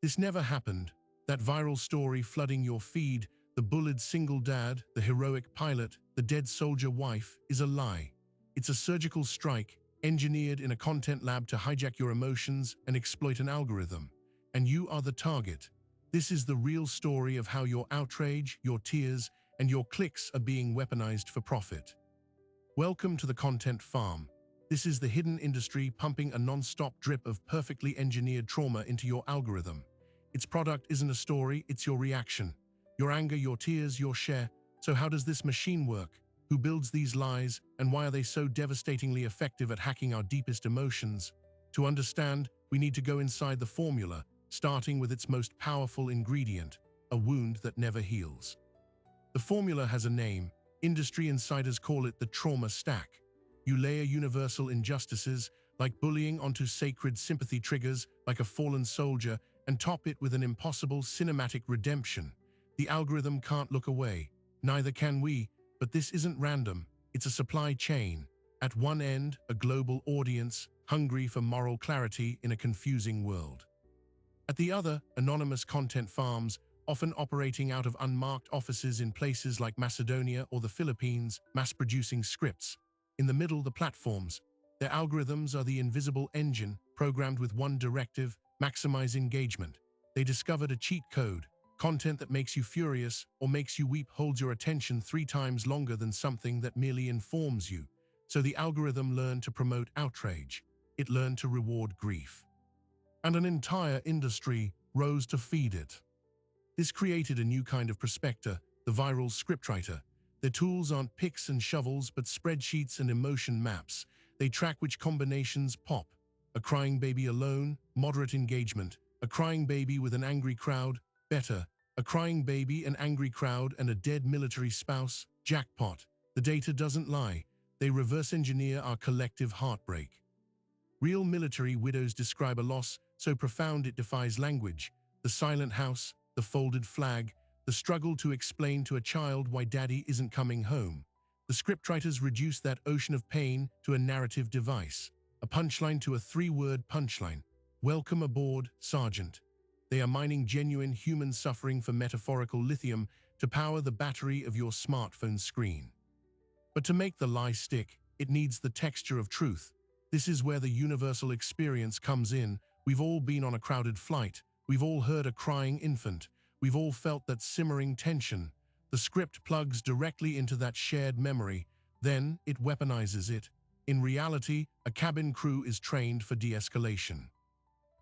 This never happened. That viral story flooding your feed, the bullied single dad, the heroic pilot, the dead soldier wife, is a lie. It's a surgical strike, engineered in a content lab to hijack your emotions and exploit an algorithm. And you are the target. This is the real story of how your outrage, your tears, and your clicks are being weaponized for profit. Welcome to the content farm. This is the hidden industry pumping a non-stop drip of perfectly engineered trauma into your algorithm. Its product isn't a story, it's your reaction. Your anger, your tears, your share. So how does this machine work? Who builds these lies, and why are they so devastatingly effective at hacking our deepest emotions? To understand, we need to go inside the formula, starting with its most powerful ingredient, a wound that never heals. The formula has a name. Industry insiders call it the trauma stack. You layer universal injustices, like bullying, onto sacred sympathy triggers, like a fallen soldier, and top it with an impossible cinematic redemption. The algorithm can't look away. Neither can we, but this isn't random. It's a supply chain. At one end, a global audience, hungry for moral clarity in a confusing world. At the other, anonymous content farms, often operating out of unmarked offices in places like Macedonia or the Philippines, mass-producing scripts. In the middle, the platforms. Their algorithms are the invisible engine, programmed with one directive: maximize engagement. They discovered a cheat code. Content that makes you furious or makes you weep holds your attention 3 times longer than something that merely informs you. So the algorithm learned to promote outrage. It learned to reward grief. And an entire industry rose to feed it. This created a new kind of prospector, the viral scriptwriter. Their tools aren't picks and shovels, but spreadsheets and emotion maps. They track which combinations pop. A crying baby alone, moderate engagement. A crying baby with an angry crowd, better. A crying baby, an angry crowd, and a dead military spouse, jackpot. The data doesn't lie. They reverse engineer our collective heartbreak. Real military widows describe a loss so profound it defies language. The silent house, the folded flag, the struggle to explain to a child why daddy isn't coming home. The scriptwriters reduce that ocean of pain to a narrative device, a punchline to a 3-word punchline. Welcome aboard, Sergeant. They are mining genuine human suffering for metaphorical lithium to power the battery of your smartphone screen. But to make the lie stick, it needs the texture of truth. This is where the universal experience comes in. We've all been on a crowded flight. We've all heard a crying infant. We've all felt that simmering tension. The script plugs directly into that shared memory. Then it weaponizes it. In reality, a cabin crew is trained for de-escalation.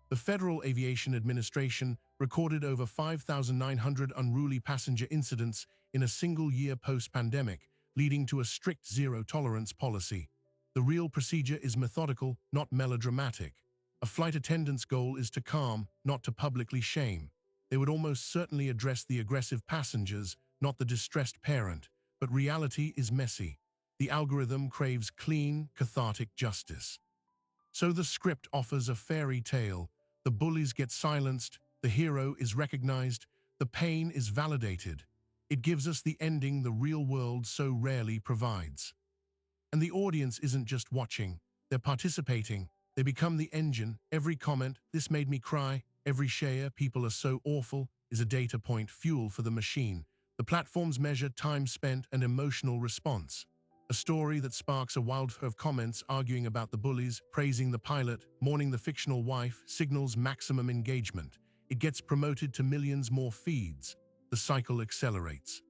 The Federal Aviation Administration recorded over 5,900 unruly passenger incidents in a single year post-pandemic, leading to a strict zero-tolerance policy. The real procedure is methodical, not melodramatic. A flight attendant's goal is to calm, not to publicly shame. They would almost certainly address the aggressive passengers, not the distressed parent. But reality is messy. The algorithm craves clean, cathartic justice. So the script offers a fairy tale. The bullies get silenced, the hero is recognized, the pain is validated. It gives us the ending the real world so rarely provides. And the audience isn't just watching, they're participating. They become the engine. Every comment, "This made me cry," every share, "People are so awful," is a data point, fuel for the machine. The platforms measure time spent and emotional response. A story that sparks a wildfire of comments arguing about the bullies, praising the pilot, mourning the fictional wife, signals maximum engagement. It gets promoted to millions more feeds. The cycle accelerates.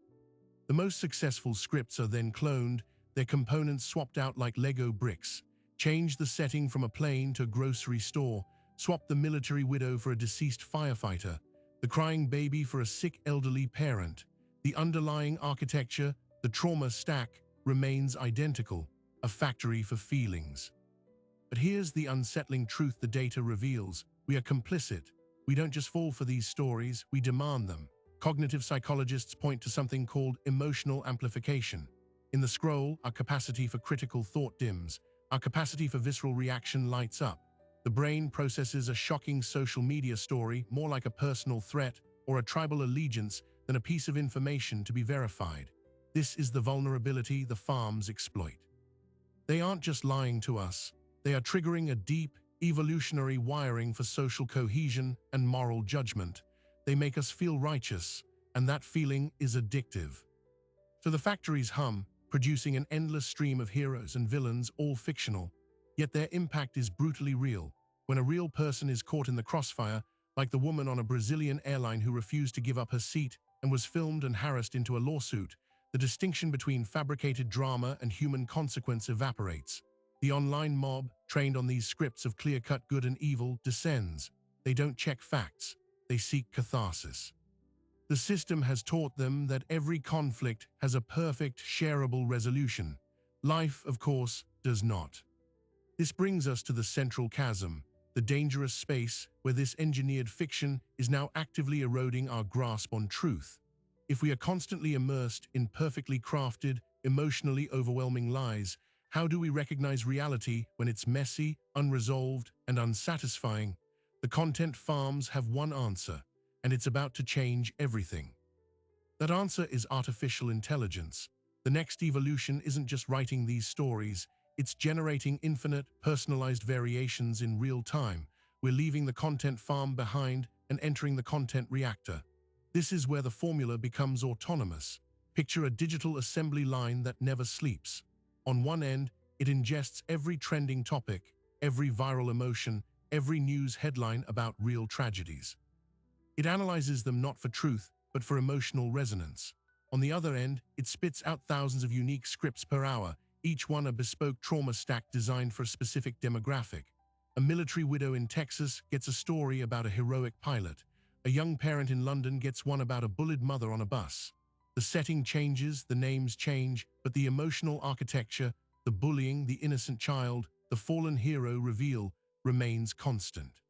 The most successful scripts are then cloned, their components swapped out like Lego bricks. Change the setting from a plane to a grocery store. Swap the military widow for a deceased firefighter. The crying baby for a sick elderly parent. The underlying architecture, the trauma stack, remains identical, a factory for feelings. But here's the unsettling truth the data reveals. We are complicit. We don't just fall for these stories, we demand them. Cognitive psychologists point to something called emotional amplification. In the scroll, our capacity for critical thought dims. Our capacity for visceral reaction lights up. The brain processes a shocking social media story more like a personal threat or a tribal allegiance than a piece of information to be verified. This is the vulnerability the farms exploit. They aren't just lying to us. They are triggering a deep, evolutionary wiring for social cohesion and moral judgment. They make us feel righteous, and that feeling is addictive. So the factories hum, producing an endless stream of heroes and villains, all fictional, yet their impact is brutally real. When a real person is caught in the crossfire, like the woman on a Brazilian airline who refused to give up her seat and was filmed and harassed into a lawsuit, the distinction between fabricated drama and human consequence evaporates. The online mob, trained on these scripts of clear-cut good and evil, descends. They don't check facts, they seek catharsis. The system has taught them that every conflict has a perfect, shareable resolution. Life, of course, does not. This brings us to the central chasm, the dangerous space where this engineered fiction is now actively eroding our grasp on truth. If we are constantly immersed in perfectly crafted, emotionally overwhelming lies, how do we recognize reality when it's messy, unresolved, and unsatisfying? The content farms have one answer, and it's about to change everything. That answer is artificial intelligence. The next evolution isn't just writing these stories, it's generating infinite, personalized variations in real time. We're leaving the content farm behind and entering the content reactor. This is where the formula becomes autonomous. Picture a digital assembly line that never sleeps. On one end, it ingests every trending topic, every viral emotion, every news headline about real tragedies. It analyzes them not for truth, but for emotional resonance. On the other end, it spits out thousands of unique scripts per hour, each one a bespoke trauma stack designed for a specific demographic. A military widow in Texas gets a story about a heroic pilot. A young parent in London gets one about a bullied mother on a bus. The setting changes, the names change, but the emotional architecture, the bullying, the innocent child, the fallen hero reveal remains constant.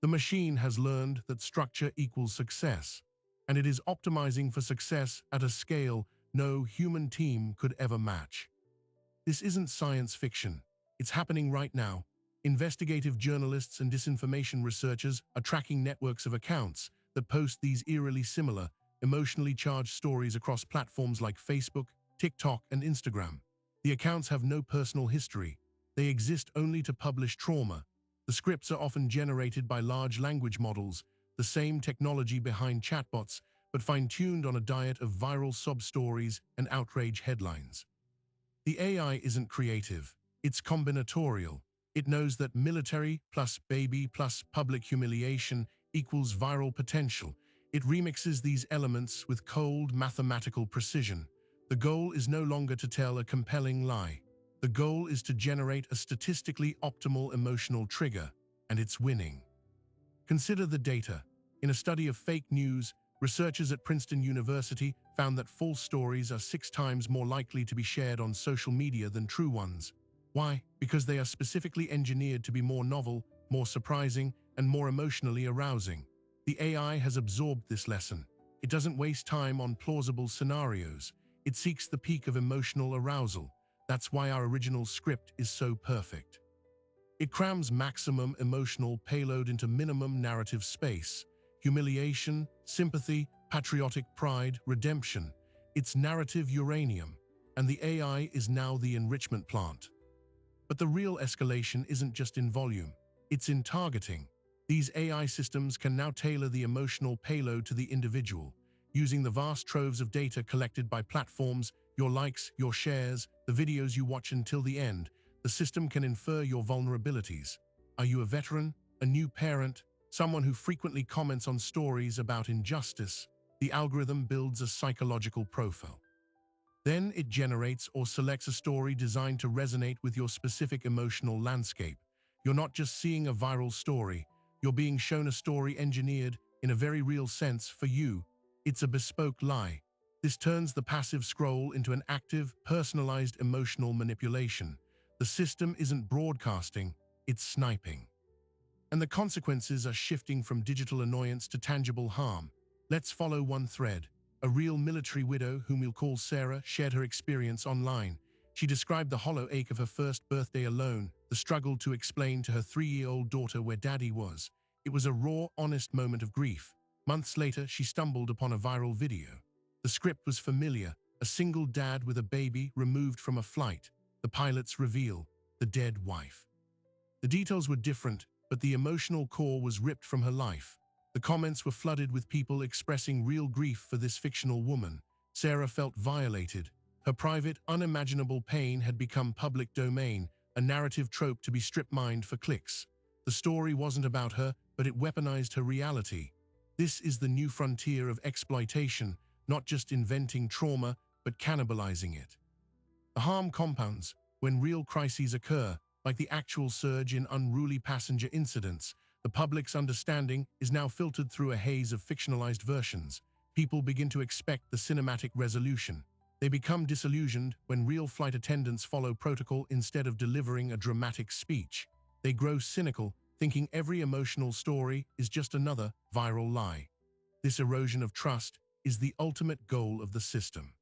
The machine has learned that structure equals success, and it is optimizing for success at a scale no human team could ever match. This isn't science fiction. It's happening right now. Investigative journalists and disinformation researchers are tracking networks of accounts that post these eerily similar, emotionally charged stories across platforms like Facebook, TikTok, and Instagram. The accounts have no personal history. They exist only to publish trauma. The scripts are often generated by large language models, the same technology behind chatbots, but fine-tuned on a diet of viral sob stories and outrage headlines. The AI isn't creative, it's combinatorial. It knows that military plus baby plus public humiliation equals viral potential. It remixes these elements with cold mathematical precision. The goal is no longer to tell a compelling lie. The goal is to generate a statistically optimal emotional trigger, and it's winning. Consider the data. In a study of fake news, researchers at Princeton University found that false stories are 6 times more likely to be shared on social media than true ones. Why? Because they are specifically engineered to be more novel, more surprising, and more emotionally arousing. The AI has absorbed this lesson. It doesn't waste time on plausible scenarios. It seeks the peak of emotional arousal. That's why our original script is so perfect. It crams maximum emotional payload into minimum narrative space. Humiliation, sympathy, patriotic pride, redemption. It's narrative uranium, and the AI is now the enrichment plant. But the real escalation isn't just in volume, it's in targeting. These AI systems can now tailor the emotional payload to the individual. Using the vast troves of data collected by platforms, your likes, your shares, the videos you watch until the end, the system can infer your vulnerabilities. Are you a veteran, a new parent, someone who frequently comments on stories about injustice? The algorithm builds a psychological profile. Then it generates or selects a story designed to resonate with your specific emotional landscape. You're not just seeing a viral story, you're being shown a story engineered, in a very real sense, for you. It's a bespoke lie. This turns the passive scroll into an active, personalized emotional manipulation. The system isn't broadcasting, it's sniping. And the consequences are shifting from digital annoyance to tangible harm. Let's follow one thread. A real military widow, whom we'll call Sarah, shared her experience online. She described the hollow ache of her first birthday alone, the struggle to explain to her 3-year-old daughter where daddy was. It was a raw, honest moment of grief. Months later, she stumbled upon a viral video. The script was familiar, a single dad with a baby removed from a flight. The pilot's reveal, the dead wife. The details were different, but the emotional core was ripped from her life. The comments were flooded with people expressing real grief for this fictional woman. Sarah felt violated. Her private, unimaginable pain had become public domain, a narrative trope to be strip-mined for clicks. The story wasn't about her, but it weaponized her reality. This is the new frontier of exploitation, not just inventing trauma, but cannibalizing it. The harm compounds when real crises occur, like the actual surge in unruly passenger incidents. The public's understanding is now filtered through a haze of fictionalized versions. People begin to expect the cinematic resolution. They become disillusioned when real flight attendants follow protocol instead of delivering a dramatic speech. They grow cynical, thinking every emotional story is just another viral lie. This erosion of trust is the ultimate goal of the system.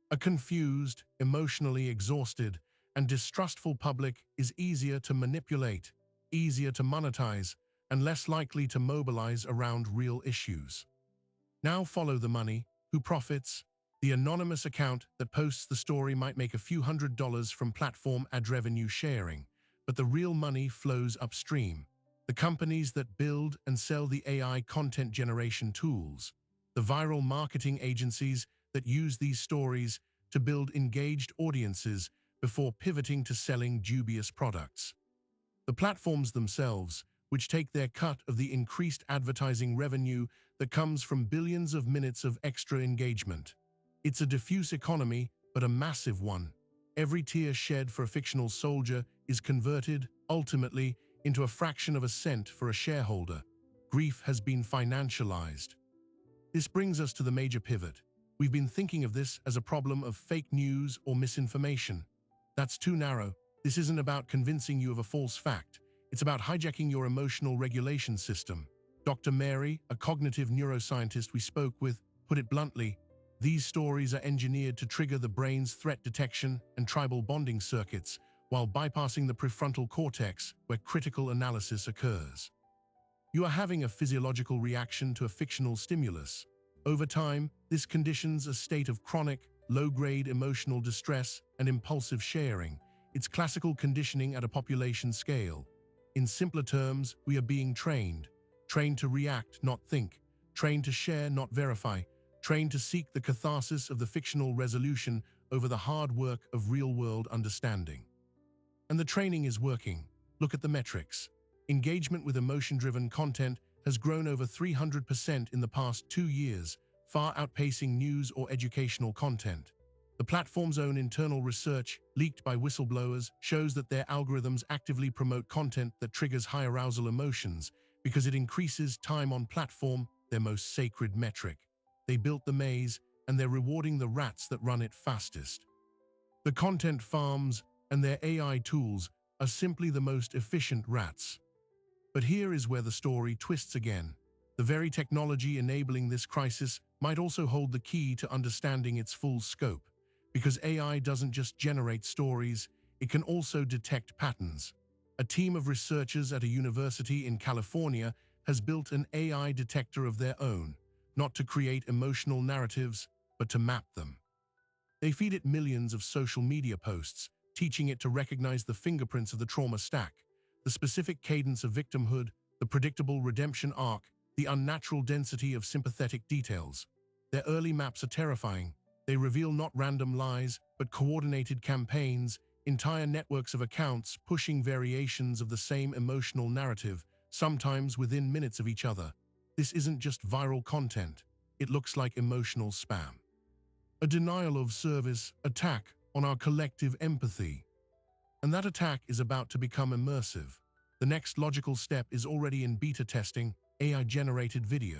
A confused, emotionally exhausted, and distrustful public is easier to manipulate, easier to monetize, and less likely to mobilize around real issues. Now follow the money. Who profits? The anonymous account that posts the story might make a few $100s from platform ad revenue sharing, but the real money flows upstream. The companies that build and sell the AI content generation tools, the viral marketing agencies that use these stories to build engaged audiences before pivoting to selling dubious products. The platforms themselves, which take their cut of the increased advertising revenue that comes from billions of minutes of extra engagement. It's a diffuse economy, but a massive one. Every tear shed for a fictional soldier is converted, ultimately, into a fraction of a cent for a shareholder. Grief has been financialized. This brings us to the major pivot. We've been thinking of this as a problem of fake news or misinformation. That's too narrow. This isn't about convincing you of a false fact. It's about hijacking your emotional regulation system. Dr. Mary, a cognitive neuroscientist we spoke with, put it bluntly: these stories are engineered to trigger the brain's threat detection and tribal bonding circuits while bypassing the prefrontal cortex where critical analysis occurs. You are having a physiological reaction to a fictional stimulus. Over time, this conditions a state of chronic, low-grade emotional distress and impulsive sharing. It's classical conditioning at a population scale. In simpler terms, we are being trained to react, not think, trained to share, not verify, trained to seek the catharsis of the fictional resolution over the hard work of real-world understanding. And the training is working. Look at the metrics. Engagement with emotion-driven content has grown over 300% in the past 2 years, far outpacing news or educational content. The platform's own internal research, leaked by whistleblowers, shows that their algorithms actively promote content that triggers high arousal emotions because it increases time on platform, their most sacred metric. They built the maze, and they're rewarding the rats that run it fastest. The content farms and their AI tools are simply the most efficient rats. But here is where the story twists again. The very technology enabling this crisis might also hold the key to understanding its full scope. Because AI doesn't just generate stories, it can also detect patterns. A team of researchers at a university in California has built an AI detector of their own, not to create emotional narratives, but to map them. They feed it millions of social media posts, teaching it to recognize the fingerprints of the trauma stack, the specific cadence of victimhood, the predictable redemption arc, the unnatural density of sympathetic details. Their early maps are terrifying. They reveal not random lies, but coordinated campaigns, entire networks of accounts pushing variations of the same emotional narrative, sometimes within minutes of each other. This isn't just viral content. It looks like emotional spam. A denial of service attack on our collective empathy. And that attack is about to become immersive. The next logical step is already in beta testing: AI-generated video.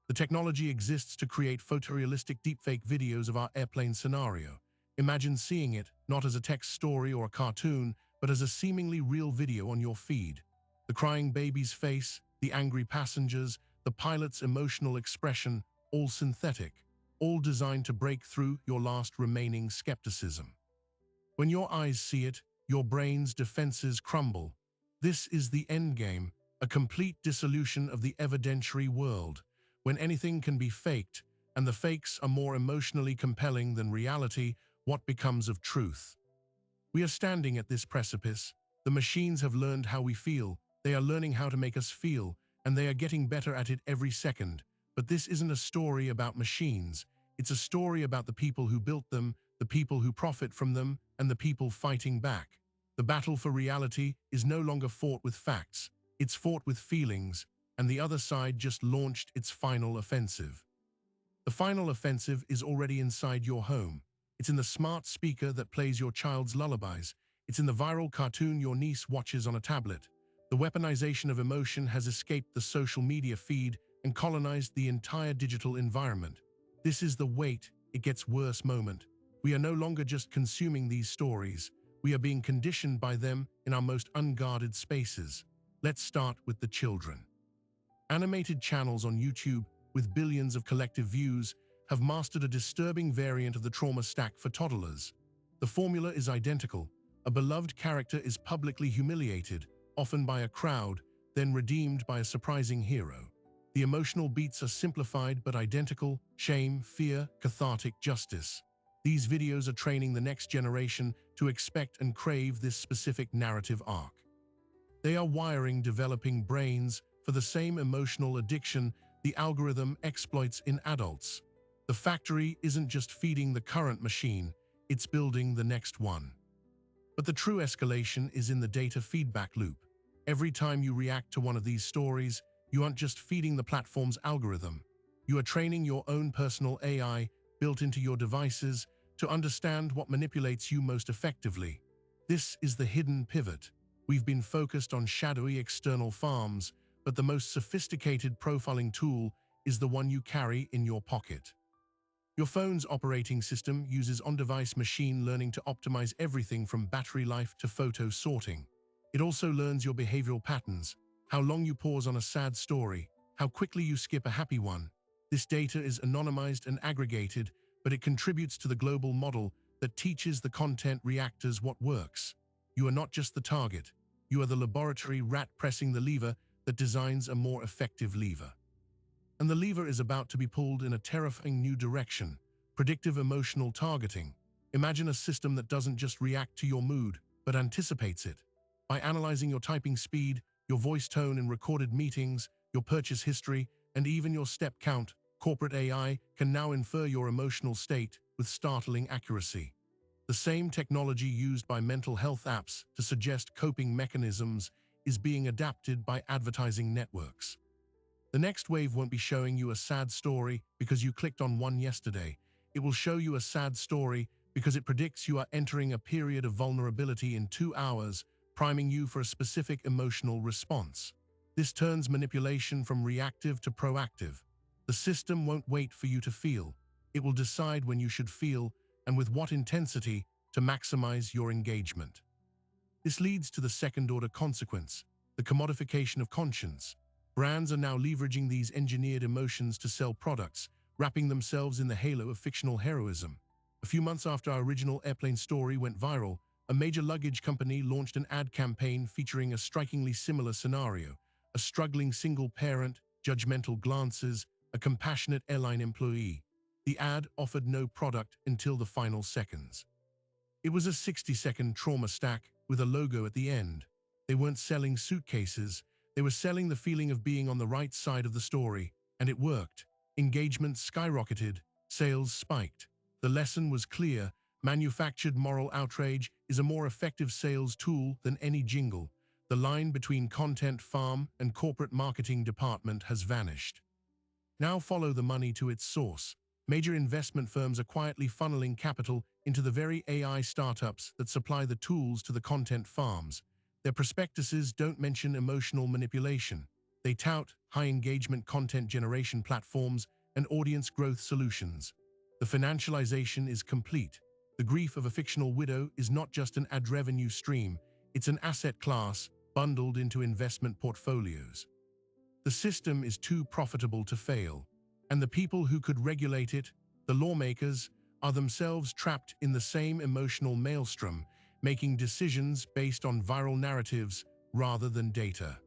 The technology exists to create photorealistic deepfake videos of our airplane scenario. Imagine seeing it, not as a text story or a cartoon, but as a seemingly real video on your feed. The crying baby's face, the angry passengers, the pilot's emotional expression, all synthetic, all designed to break through your last remaining skepticism. When your eyes see it, your brain's defenses crumble. This is the endgame, a complete dissolution of the evidentiary world. When anything can be faked, and the fakes are more emotionally compelling than reality, what becomes of truth? We are standing at this precipice. The machines have learned how we feel, they are learning how to make us feel, and they are getting better at it every second. But this isn't a story about machines. It's a story about the people who built them, the people who profit from them, and the people fighting back. The battle for reality is no longer fought with facts. It's fought with feelings, and the other side just launched its final offensive. The final offensive is already inside your home. It's in the smart speaker that plays your child's lullabies. It's in the viral cartoon your niece watches on a tablet. The weaponization of emotion has escaped the social media feed and colonized the entire digital environment. This is the wait, it gets worse moment. We are no longer just consuming these stories. We are being conditioned by them in our most unguarded spaces. Let's start with the children. Animated channels on YouTube with billions of collective views have mastered a disturbing variant of the trauma stack for toddlers. The formula is identical. A beloved character is publicly humiliated, often by a crowd, then redeemed by a surprising hero. The emotional beats are simplified but identical: shame, fear, cathartic justice. These videos are training the next generation to expect and crave this specific narrative arc. They are wiring developing brains for the same emotional addiction the algorithm exploits in adults. The factory isn't just feeding the current machine, it's building the next one. But the true escalation is in the data feedback loop. Every time you react to one of these stories, you aren't just feeding the platform's algorithm. You are training your own personal AI built into your devices to understand what manipulates you most effectively. This is the hidden pivot. We've been focused on shadowy external farms, but the most sophisticated profiling tool is the one you carry in your pocket. Your phone's operating system uses on-device machine learning to optimize everything from battery life to photo sorting. It also learns your behavioral patterns, how long you pause on a sad story, how quickly you skip a happy one. This data is anonymized and aggregated, but it contributes to the global model that teaches the content reactors what works. You are not just the target. You are the laboratory rat pressing the lever that designs a more effective lever. And the lever is about to be pulled in a terrifying new direction: predictive emotional targeting. Imagine a system that doesn't just react to your mood, but anticipates it. By analyzing your typing speed, your voice tone in recorded meetings, your purchase history, and even your step count, corporate AI can now infer your emotional state with startling accuracy. The same technology used by mental health apps to suggest coping mechanisms is being adapted by advertising networks. The next wave won't be showing you a sad story because you clicked on one yesterday. It will show you a sad story because it predicts you are entering a period of vulnerability in 2 hours, priming you for a specific emotional response. This turns manipulation from reactive to proactive. The system won't wait for you to feel. It will decide when you should feel and with what intensity to maximize your engagement. This leads to the second-order consequence: the commodification of conscience. Brands are now leveraging these engineered emotions to sell products, wrapping themselves in the halo of fictional heroism. A few months after our original airplane story went viral, a major luggage company launched an ad campaign featuring a strikingly similar scenario: a struggling single parent, judgmental glances, a compassionate airline employee. The ad offered no product until the final seconds. It was a 60-second trauma stack with a logo at the end. They weren't selling suitcases, they were selling the feeling of being on the right side of the story, and it worked. Engagement skyrocketed, sales spiked. The lesson was clear: manufactured moral outrage is a more effective sales tool than any jingle. The line between content farm and corporate marketing department has vanished. Now follow the money to its source. Major investment firms are quietly funneling capital into the very AI startups that supply the tools to the content farms. Their prospectuses don't mention emotional manipulation. They tout high-engagement content generation platforms and audience growth solutions. The financialization is complete. The grief of a fictional widow is not just an ad revenue stream, it's an asset class bundled into investment portfolios. The system is too profitable to fail, and the people who could regulate it, the lawmakers, are themselves trapped in the same emotional maelstrom, making decisions based on viral narratives rather than data.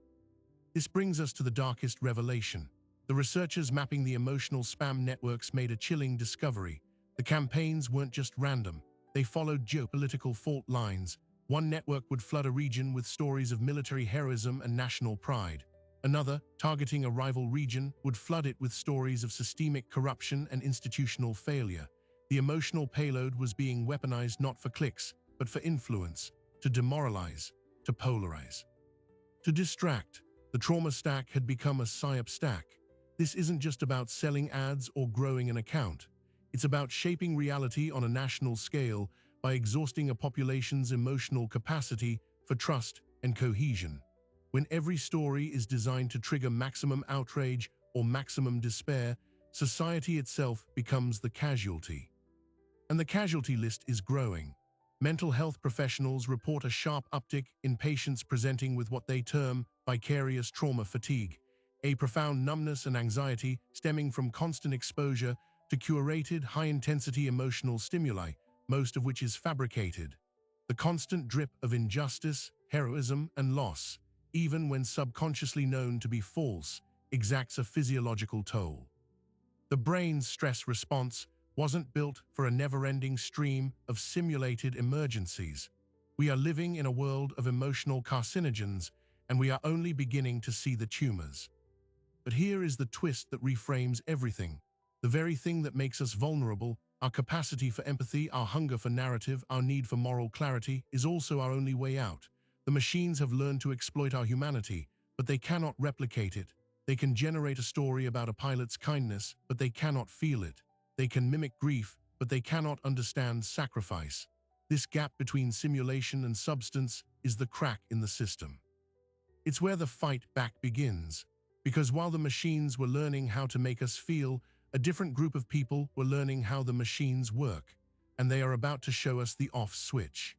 This brings us to the darkest revelation. The researchers mapping the emotional spam networks made a chilling discovery. The campaigns weren't just random. They followed geopolitical fault lines, One network would flood a region with stories of military heroism and national pride. Another, targeting a rival region, would flood it with stories of systemic corruption and institutional failure. The emotional payload was being weaponized not for clicks, but for influence, to demoralize, to polarize, to distract. The trauma stack had become a psyop stack. This isn't just about selling ads or growing an account. It's about shaping reality on a national scale by exhausting a population's emotional capacity for trust and cohesion. When every story is designed to trigger maximum outrage or maximum despair, society itself becomes the casualty. And the casualty list is growing. Mental health professionals report a sharp uptick in patients presenting with what they term vicarious trauma fatigue, a profound numbness and anxiety stemming from constant exposure to curated, high-intensity emotional stimuli, most of which is fabricated. The constant drip of injustice, heroism, and loss, even when subconsciously known to be false, exacts a physiological toll. The brain's stress response wasn't built for a never-ending stream of simulated emergencies. We are living in a world of emotional carcinogens, and we are only beginning to see the tumors. But here is the twist that reframes everything. The very thing that makes us vulnerable, our capacity for empathy, our hunger for narrative, our need for moral clarity, is also our only way out. The machines have learned to exploit our humanity, but they cannot replicate it. They can generate a story about a pilot's kindness, but they cannot feel it. They can mimic grief, but they cannot understand sacrifice. This gap between simulation and substance is the crack in the system. It's where the fight back begins. Because while the machines were learning how to make us feel, a different group of people were learning how the machines work, and they are about to show us the off switch.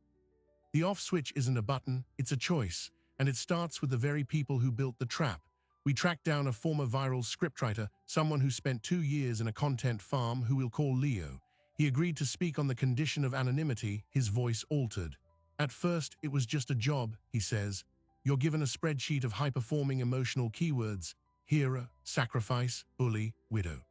The off switch isn't a button, it's a choice, and it starts with the very people who built the trap. We tracked down a former viral scriptwriter, someone who spent 2 years in a content farm who we'll call Leo. He agreed to speak on the condition of anonymity, his voice altered. At first, it was just a job, he says. You're given a spreadsheet of high-performing emotional keywords: hero, sacrifice, bully, widow.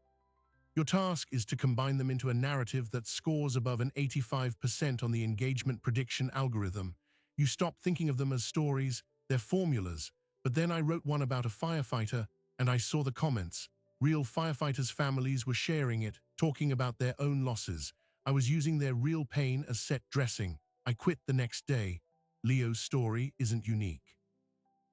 Your task is to combine them into a narrative that scores above an 85% on the engagement prediction algorithm. You stop thinking of them as stories, they're formulas. But then I wrote one about a firefighter, and I saw the comments. Real firefighters' families were sharing it, talking about their own losses. I was using their real pain as set dressing. I quit the next day. Leo's story isn't unique.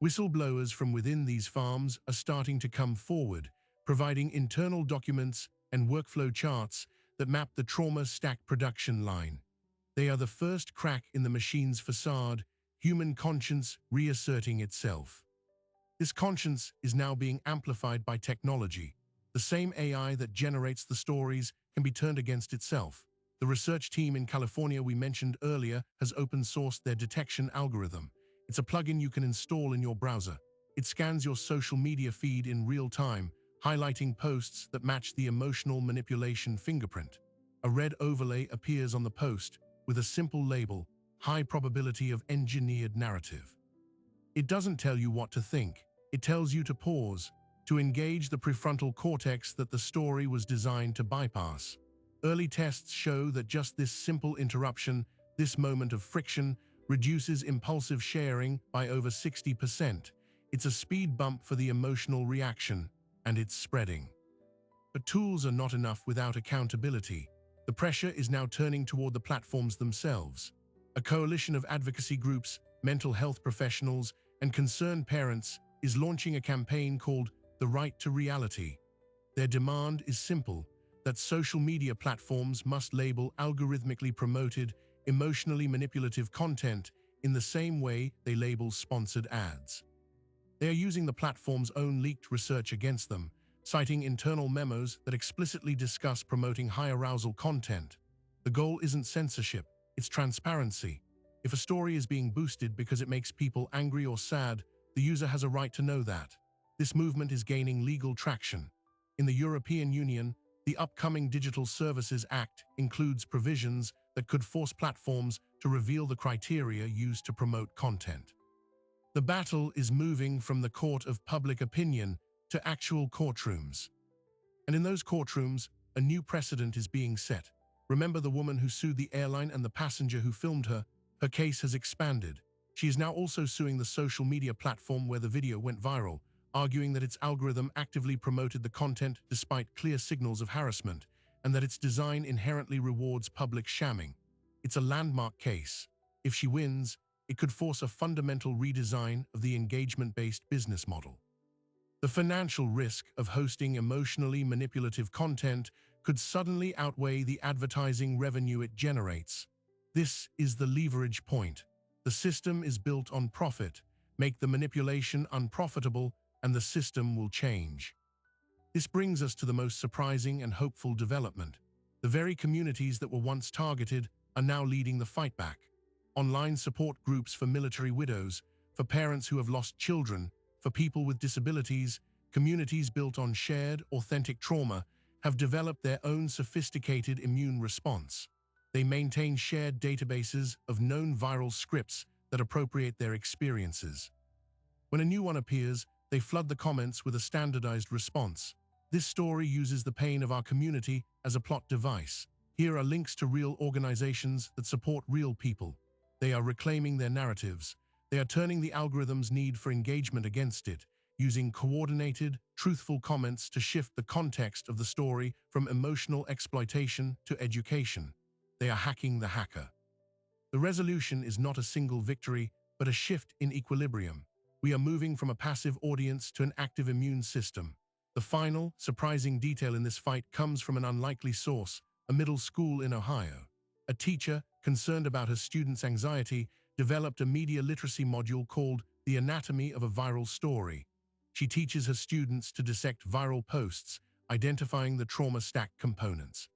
Whistleblowers from within these farms are starting to come forward, providing internal documents and workflow charts that map the trauma stack production line. They are the first crack in the machine's facade, human conscience reasserting itself. This conscience is now being amplified by technology. The same AI that generates the stories can be turned against itself. The research team in California we mentioned earlier has open-sourced their detection algorithm. It's a plugin you can install in your browser. It scans your social media feed in real time, highlighting posts that match the emotional manipulation fingerprint. A red overlay appears on the post with a simple label: high probability of engineered narrative. It doesn't tell you what to think. It tells you to pause, to engage the prefrontal cortex that the story was designed to bypass. Early tests show that just this simple interruption, this moment of friction, reduces impulsive sharing by over 60%. It's a speed bump for the emotional reaction, and it's spreading. But tools are not enough without accountability. The pressure is now turning toward the platforms themselves. A coalition of advocacy groups, mental health professionals, and concerned parents is launching a campaign called The Right to Reality. Their demand is simple: that social media platforms must label algorithmically promoted, emotionally manipulative content in the same way they label sponsored ads. They are using the platform's own leaked research against them, citing internal memos that explicitly discuss promoting high arousal content. The goal isn't censorship, it's transparency. If a story is being boosted because it makes people angry or sad, the user has a right to know that. This movement is gaining legal traction. In the European Union, the upcoming Digital Services Act includes provisions that could force platforms to reveal the criteria used to promote content. The battle is moving from the court of public opinion to actual courtrooms. And in those courtrooms, a new precedent is being set. Remember the woman who sued the airline and the passenger who filmed her? Her case has expanded. She is now also suing the social media platform where the video went viral, arguing that its algorithm actively promoted the content despite clear signals of harassment, and that its design inherently rewards public shamming. It's a landmark case. If she wins, it could force a fundamental redesign of the engagement-based business model. The financial risk of hosting emotionally manipulative content could suddenly outweigh the advertising revenue it generates. This is the leverage point. The system is built on profit. Make the manipulation unprofitable, and the system will change. This brings us to the most surprising and hopeful development. The very communities that were once targeted are now leading the fight back. Online support groups for military widows, for parents who have lost children, for people with disabilities, communities built on shared, authentic trauma, have developed their own sophisticated immune response. They maintain shared databases of known viral scripts that appropriate their experiences. When a new one appears, they flood the comments with a standardized response. This story uses the pain of our community as a plot device. Here are links to real organizations that support real people. They are reclaiming their narratives. They are turning the algorithm's need for engagement against it, using coordinated, truthful comments to shift the context of the story from emotional exploitation to education. They are hacking the hacker. The resolution is not a single victory, but a shift in equilibrium. We are moving from a passive audience to an active immune system. The final, surprising detail in this fight comes from an unlikely source, a middle school in Ohio. A teacher, concerned about her students' anxiety, developed a media literacy module called The Anatomy of a Viral Story. She teaches her students to dissect viral posts, identifying the trauma stack components.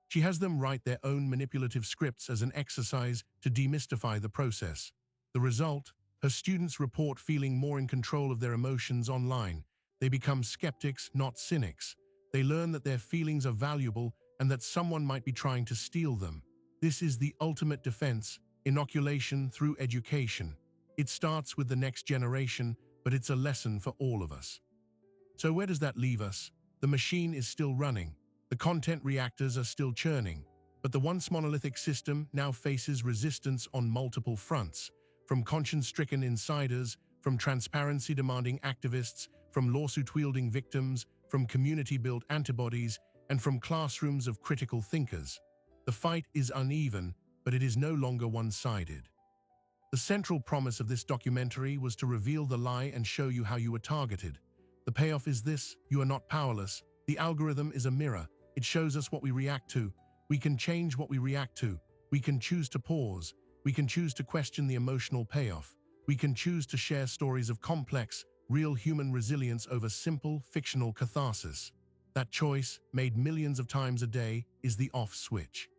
She has them write their own manipulative scripts as an exercise to demystify the process. The result? Her students report feeling more in control of their emotions online. They become skeptics, not cynics. They learn that their feelings are valuable and that someone might be trying to steal them. This is the ultimate defense, inoculation through education. It starts with the next generation, but it's a lesson for all of us. So where does that leave us? The machine is still running. The content reactors are still churning. But the once monolithic system now faces resistance on multiple fronts, from conscience-stricken insiders, from transparency-demanding activists, from lawsuit-wielding victims, from community-built antibodies, and from classrooms of critical thinkers. The fight is uneven, but it is no longer one-sided. The central promise of this documentary was to reveal the lie and show you how you were targeted. The payoff is this: you are not powerless. The algorithm is a mirror. It shows us what we react to. We can change what we react to. We can choose to pause. We can choose to question the emotional payoff. We can choose to share stories of complex, real human resilience over simple, fictional catharsis. That choice, made millions of times a day, is the off switch.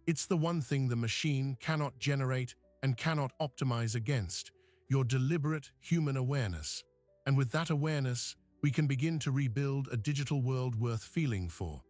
It's the one thing the machine cannot generate and cannot optimize against: your deliberate human awareness. And with that awareness, we can begin to rebuild a digital world worth feeling for.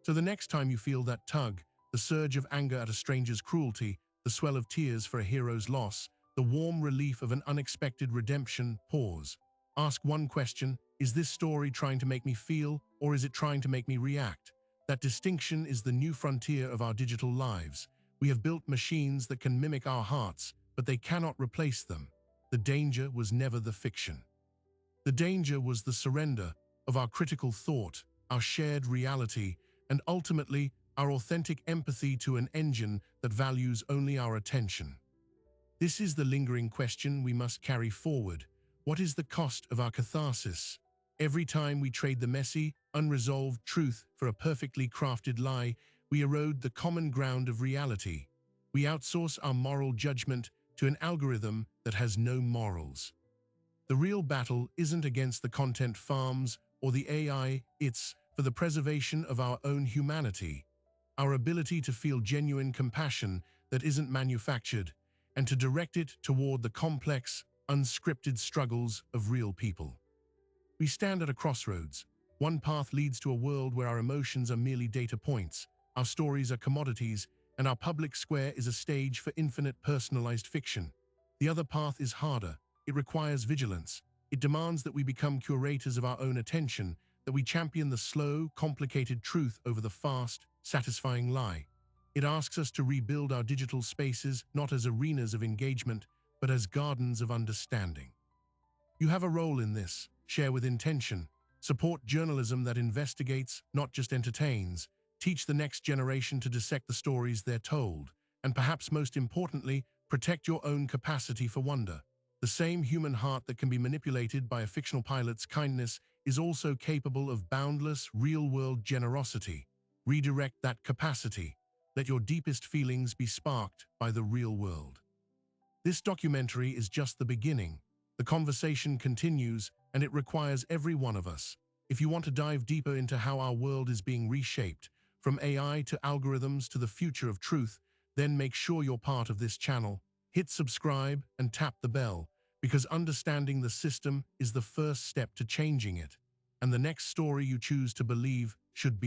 So the next time you feel that tug, the surge of anger at a stranger's cruelty, the swell of tears for a hero's loss, the warm relief of an unexpected redemption, pause. Ask one question: is this story trying to make me feel, or is it trying to make me react? That distinction is the new frontier of our digital lives. We have built machines that can mimic our hearts, but they cannot replace them. The danger was never the fiction. The danger was the surrender of our critical thought, our shared reality, and ultimately, our authentic empathy to an engine that values only our attention. This is the lingering question we must carry forward. What is the cost of our catharsis? Every time we trade the messy, unresolved truth for a perfectly crafted lie, we erode the common ground of reality. We outsource our moral judgment to an algorithm that has no morals. The real battle isn't against the content farms or the AI, it's for the preservation of our own humanity, our ability to feel genuine compassion that isn't manufactured, and to direct it toward the complex, unscripted struggles of real people. We stand at a crossroads. One path leads to a world where our emotions are merely data points, our stories are commodities, and our public square is a stage for infinite personalized fiction. The other path is harder. It requires vigilance. It demands that we become curators of our own attention, that we champion the slow, complicated truth over the fast, satisfying lie. It asks us to rebuild our digital spaces not as arenas of engagement, but as gardens of understanding. You have a role in this. Share with intention. Support journalism that investigates, not just entertains. Teach the next generation to dissect the stories they're told. And perhaps most importantly, protect your own capacity for wonder. The same human heart that can be manipulated by a fictional pilot's kindness is also capable of boundless, real-world generosity. Redirect that capacity. Let your deepest feelings be sparked by the real world. This documentary is just the beginning. The conversation continues, and it requires every one of us. If you want to dive deeper into how our world is being reshaped, from AI to algorithms to the future of truth, then make sure you're part of this channel. Hit subscribe and tap the bell, because understanding the system is the first step to changing it. And the next story you choose to believe should be